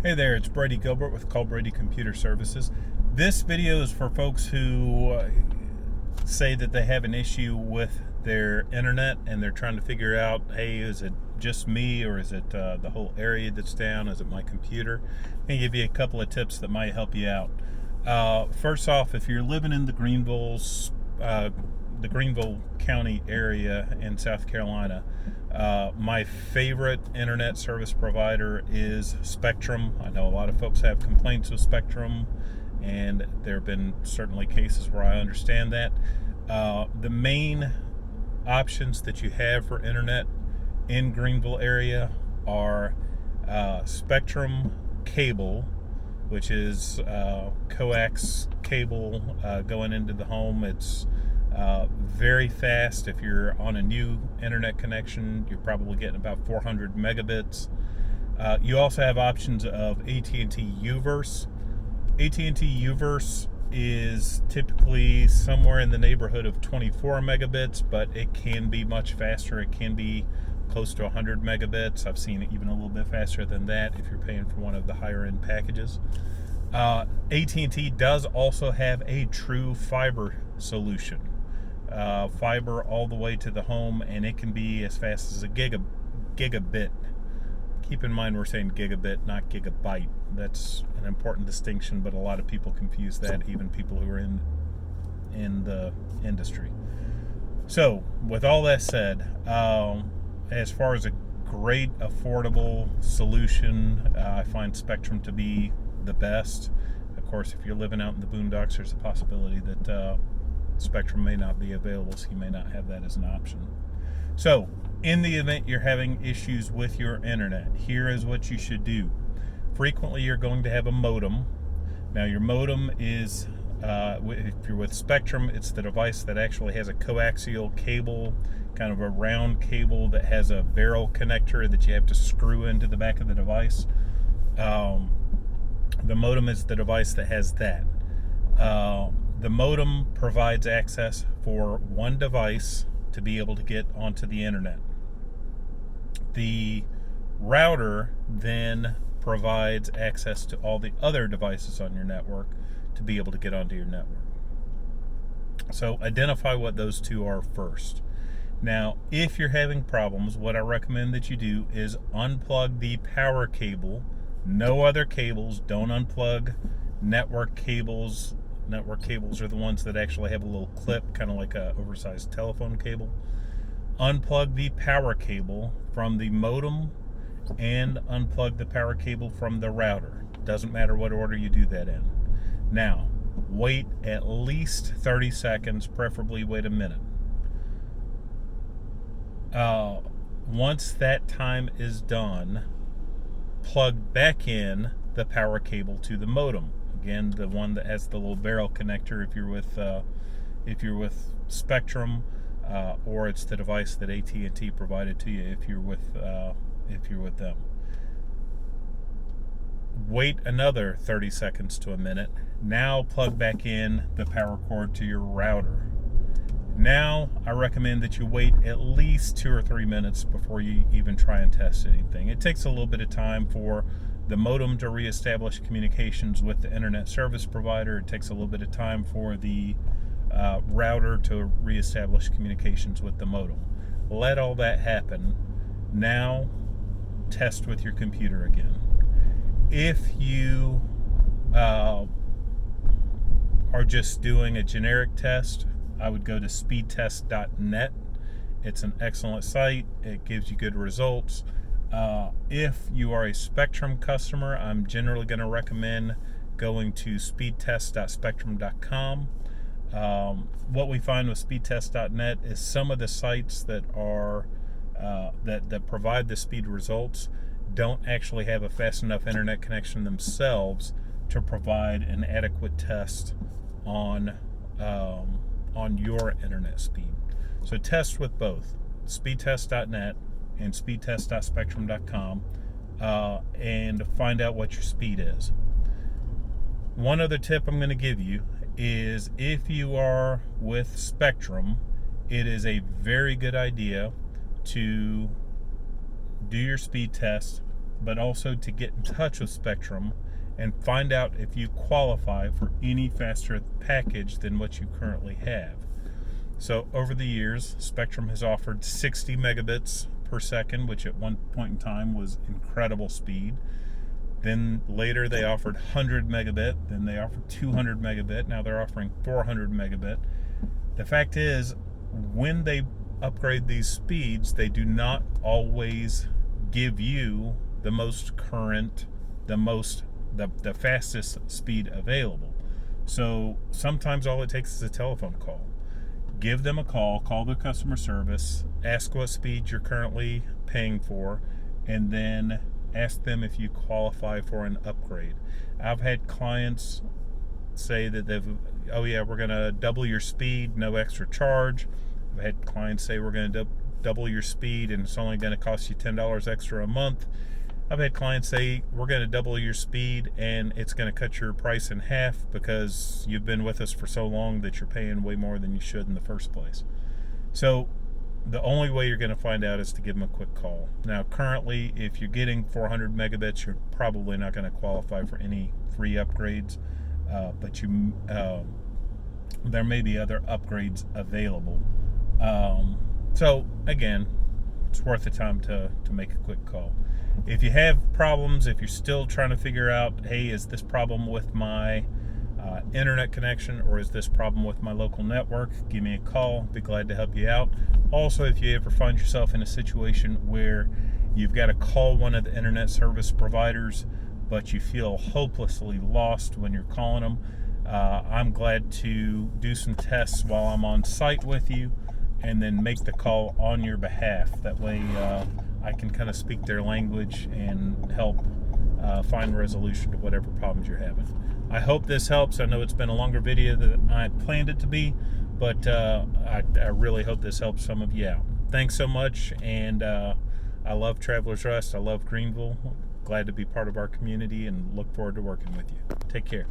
Hey there, it's Brady Gilbert with Call Brady Computer Services. This video is for folks who say that they have an issue with their internet and they're trying to figure out, hey, is it just me or is it the whole area that's down? Is it my computer? I'm going to give you a couple of tips that might help you out. First off, if you're living in the Greenville County area in South Carolina, my favorite internet service provider is Spectrum. I know a lot of folks have complaints with Spectrum, and there have been certainly cases where I understand that. The main options that you have for internet in Greenville area are Spectrum cable, which is coax cable going into the home. It's very fast. If you're on a new internet connection, you're probably getting about 400 megabits. You also have options of AT&T UVerse. AT&T UVerse is typically somewhere in the neighborhood of 24 megabits, but it can be much faster. It can be close to 100 megabits. I've seen it even a little bit faster than that if you're paying for one of the higher end packages. AT&T does also have a true fiber solution. Fiber all the way to the home, and it can be as fast as a gigabit. Keep in mind we're saying gigabit, not gigabyte. That's an important distinction, but a lot of people confuse that, even people who are in the industry. So, with all that said, as far as a great affordable solution, I find Spectrum to be the best. Of course, if you're living out in the boondocks, there's a possibility that Spectrum may not be available, so you may not have that as an option. So, in the event you're having issues with your internet, here is what you should do. Frequently, you're going to have a modem. Now, your modem is, if you're with Spectrum, it's the device that actually has a coaxial cable, kind of a round cable that has a barrel connector that you have to screw into the back of the device. The modem is the device that has that. The modem provides access for one device to be able to get onto the internet. The router then provides access to all the other devices on your network to be able to get onto your network. So identify what those two are first. Now, if you're having problems, what I recommend that you do is unplug the power cable. No other cables. Don't unplug network cables. Network cables are the ones that actually have a little clip, kind of like an oversized telephone cable. Unplug the power cable from the modem and unplug the power cable from the router. Doesn't matter what order you do that in. Now, wait at least 30 seconds, preferably wait a minute. Once that time is done, plug back in the power cable to the modem. Again, the one that has the little barrel connector if you're with Spectrum, or it's the device that AT&T provided to you if you're with them. Wait another 30 seconds to a minute. Now plug back in the power cord to your router. Now I recommend that you wait at least 2 or 3 minutes before you even try and test anything. It takes a little bit of time for the modem to reestablish communications with the internet service provider. It takes a little bit of time for the router to reestablish communications with the modem. Let all that happen. Now test with your computer again. If you are just doing a generic test, I would go to speedtest.net. It's an excellent site. It gives you good results. If you are a Spectrum customer, I'm generally going to recommend going to speedtest.spectrum.com. What we find with speedtest.net is some of the sites that are that provide the speed results don't actually have a fast enough internet connection themselves to provide an adequate test on your internet speed. So test with both speedtest.net and speedtest.spectrum.com and find out what your speed is. One other tip I'm going to give you is if you are with Spectrum, it is a very good idea to do your speed test but also to get in touch with Spectrum and find out if you qualify for any faster package than what you currently have. So over the years, Spectrum has offered 60 megabits per second, which at one point in time was incredible speed. Then later they offered 100 megabit, then they offered 200 megabit, now they're offering 400 megabit. The fact is, when they upgrade these speeds, they do not always give you the most current, the fastest speed available. So sometimes all it takes is a telephone call. Give them a call the customer service, ask what speed you're currently paying for, and then ask them if you qualify for an upgrade. I've had clients say that we're going to double your speed, no extra charge. I've had clients say we're going to double your speed and it's only going to cost you $10 extra a month. I've had clients say we're going to double your speed and it's going to cut your price in half because you've been with us for so long that you're paying way more than you should in the first place. So the only way you're going to find out is to give them a quick call. Now, currently, if you're getting 400 megabits, you're probably not going to qualify for any free upgrades, but there may be other upgrades available. So again, it's worth the time to make a quick call. If you have problems, if you're still trying to figure out, hey, is this problem with my internet connection or is this problem with my local network, give me a call. Be glad to help you out. Also, if you ever find yourself in a situation where you've got to call one of the internet service providers, but you feel hopelessly lost when you're calling them, I'm glad to do some tests while I'm on site with you and then make the call on your behalf. That way I can kind of speak their language and help find resolution to whatever problems you're having. I hope this helps. I know it's been a longer video than I planned it to be, but I really hope this helps some of you out. Thanks so much, and I love Travelers Rest. I love Greenville. Glad to be part of our community and look forward to working with you. Take care.